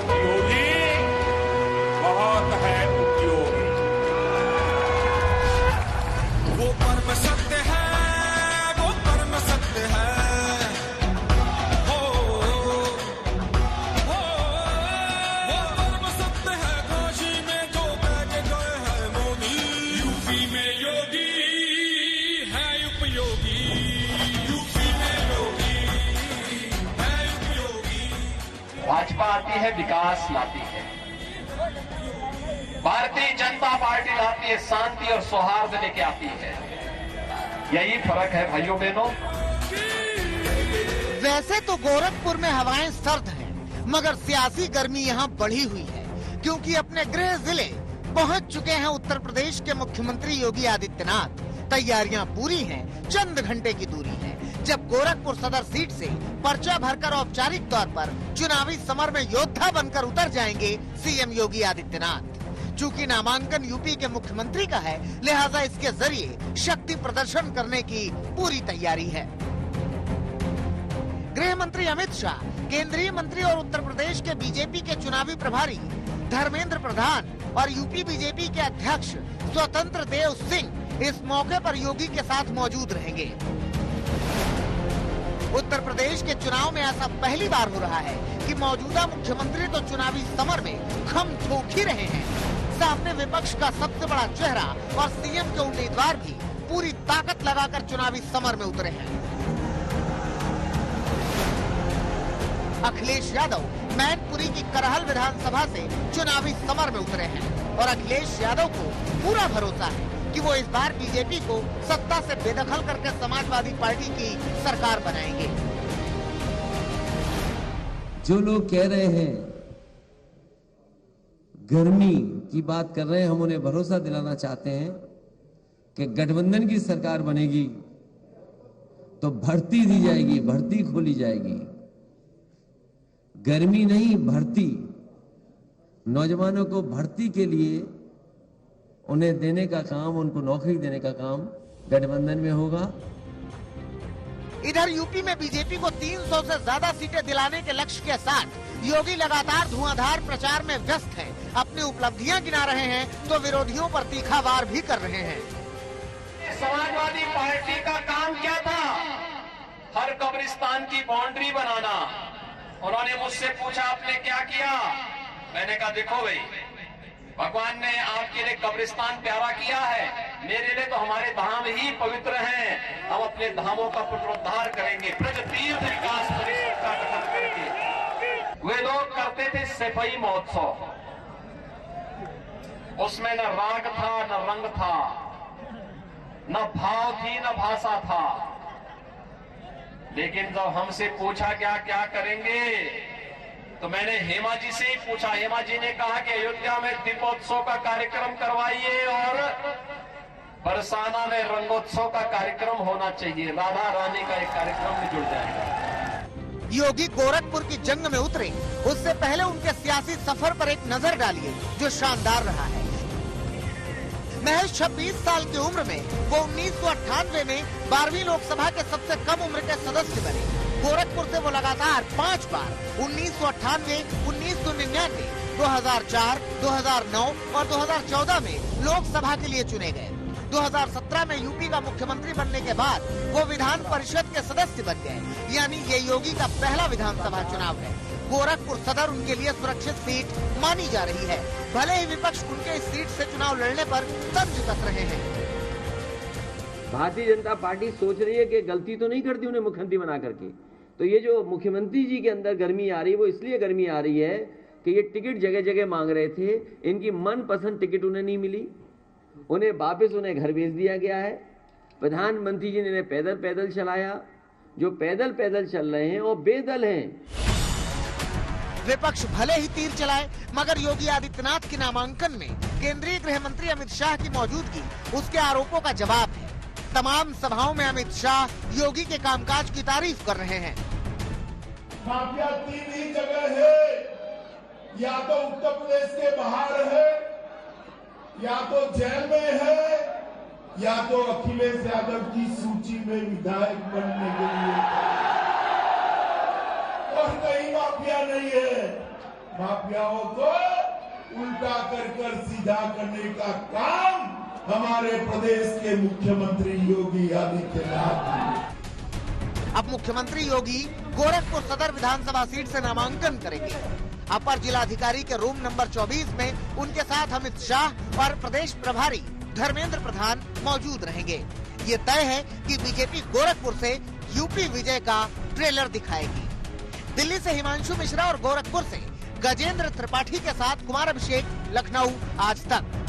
विरोधी बहुत है उपयोगी। वो परम सत्य है, वो परम सत्य है। हो वो परम सत्य है। काशी में जो बैठ गए हैं मोदी, यूपी में योगी है उपयोगी। यूपी में योगी है उपयोगी। भाजपा आती है, विकास लाती है। भारतीय जनता पार्टी लाती है, शांति और सौहार्द लेके आती है। यही फर्क है भाइयों बहनों। वैसे तो गोरखपुर में हवाएं सर्द हैं, मगर सियासी गर्मी यहाँ बढ़ी हुई है, क्योंकि अपने गृह जिले पहुँच चुके हैं उत्तर प्रदेश के मुख्यमंत्री योगी आदित्यनाथ। तैयारियां पूरी हैं, चंद घंटे की दूरी है जब गोरखपुर सदर सीट से पर्चा भरकर औपचारिक तौर पर चुनावी समर में योद्धा बनकर उतर जाएंगे सीएम योगी आदित्यनाथ। चूंकि नामांकन यूपी के मुख्यमंत्री का है, लिहाजा इसके जरिए शक्ति प्रदर्शन करने की पूरी तैयारी है। गृह मंत्री अमित शाह, केंद्रीय मंत्री और उत्तर प्रदेश के बीजेपी के चुनावी प्रभारी धर्मेंद्र प्रधान और यूपी बीजेपी के अध्यक्ष स्वतंत्र देव सिंह इस मौके पर योगी के साथ मौजूद रहेंगे। उत्तर प्रदेश के चुनाव में ऐसा पहली बार हो रहा है कि मौजूदा मुख्यमंत्री तो चुनावी समर में खम ठोक ही रहे हैं, सामने विपक्ष का सबसे बड़ा चेहरा और सीएम के उम्मीदवार भी पूरी ताकत लगाकर चुनावी समर में उतरे हैं। अखिलेश यादव मैनपुरी की करहल विधानसभा से चुनावी समर में उतरे हैं और अखिलेश यादव को पूरा भरोसा है कि वो इस बार बीजेपी को सत्ता से बेदखल करके समाजवादी पार्टी की सरकार बनाएंगे। जो लोग कह रहे हैं, गर्मी की बात कर रहे हैं, हम उन्हें भरोसा दिलाना चाहते हैं कि गठबंधन की सरकार बनेगी तो भर्ती दी जाएगी, भर्ती खोली जाएगी। गर्मी नहीं, भर्ती। नौजवानों को भर्ती के लिए उन्हें देने का काम, उनको नौकरी देने का काम गठबंधन में होगा। इधर यूपी में बीजेपी को 300 से ज्यादा सीटें दिलाने के लक्ष्य के साथ योगी लगातार धुआंधार प्रचार में व्यस्त हैं। अपनी उपलब्धियां गिना रहे हैं तो विरोधियों पर तीखा वार भी कर रहे हैं। समाजवादी पार्टी का काम क्या था? हर कब्रिस्तान की बाउंड्री बनाना। उन्होंने मुझसे पूछा आपने क्या किया? मैंने कहा देखो भाई, भगवान ने आपके लिए कब्रिस्तान प्यारा किया है, मेरे लिए तो हमारे धाम ही पवित्र हैं। हम अपने धामों का पुनरुद्धार करेंगे, ब्रज तीर्थ विकास परिषद का गठन करेंगे। वे लोग करते थे सफाई महोत्सव, उसमें न राग था, न रंग था, न भाव थी, न भाषा था। लेकिन जब हमसे पूछा क्या क्या करेंगे, तो मैंने हेमा जी से ही पूछा। हेमा जी ने कहा कि अयोध्या में दीपोत्सव का कार्यक्रम करवाइए और बरसाना में रंगोत्सव का कार्यक्रम होना चाहिए। राधा रानी का एक कार्यक्रम में जुड़ जाएगा। योगी गोरखपुर की जंग में उतरे, उससे पहले उनके सियासी सफर पर एक नजर डालिए जो शानदार रहा है। महज 26 साल की उम्र में वो 1998 में 12वीं लोकसभा के सबसे कम उम्र के सदस्य बने। गोरखपुर से वो लगातार 5 बार 1998, 1999, 2004, 2009 और 2014 में लोकसभा के लिए चुने गए। 2017 में यूपी का मुख्यमंत्री बनने के बाद वो विधान परिषद के सदस्य बन गए। यानी ये योगी का पहला विधानसभा चुनाव है। गोरखपुर सदर उनके लिए सुरक्षित सीट मानी जा रही है, भले ही विपक्ष उनके इस सीट से चुनाव लड़ने पर तंज कस रहे हैं। भारतीय जनता पार्टी सोच रही है कि गलती तो नहीं करती उन्हें मुख्यमंत्री बना करके। तो ये जो मुख्यमंत्री जी के अंदर गर्मी आ रही है, वो इसलिए गर्मी आ रही है कि ये टिकट जगह जगह मांग रहे थे, इनकी मनपसंद टिकट उन्हें नहीं मिली, उन्हें वापस उन्हें घर भेज दिया गया है। प्रधानमंत्री जी ने इन्हें पैदल पैदल चलाया। जो पैदल पैदल चल रहे हैं वो बेदल हैं। विपक्ष भले ही तीर चलाए, मगर योगी आदित्यनाथ के नामांकन में केंद्रीय गृह मंत्री अमित शाह की मौजूदगी उसके आरोपों का जवाब है। तमाम सभाओं में अमित शाह योगी के कामकाज की तारीफ कर रहे हैं। माफिया 3 ही जगह है, या तो उत्तर प्रदेश के बाहर है, या तो जेल में है, या तो अखिलेश यादव की सूची में विधायक बनने के लिए। और कहीं माफिया नहीं है। माफियाओं को उल्टा कर सीधा करने का काम हमारे प्रदेश के मुख्यमंत्री योगी आदित्यनाथ ने। अब मुख्यमंत्री योगी गोरखपुर सदर विधानसभा सीट से नामांकन करेंगे। अपर जिलाधिकारी के रूम नंबर 24 में उनके साथ अमित शाह और प्रदेश प्रभारी धर्मेंद्र प्रधान मौजूद रहेंगे। ये तय है कि बीजेपी गोरखपुर से यूपी विजय का ट्रेलर दिखाएगी। दिल्ली से हिमांशु मिश्रा और गोरखपुर से गजेंद्र त्रिपाठी के साथ कुमार अभिषेक, लखनऊ, आज तक।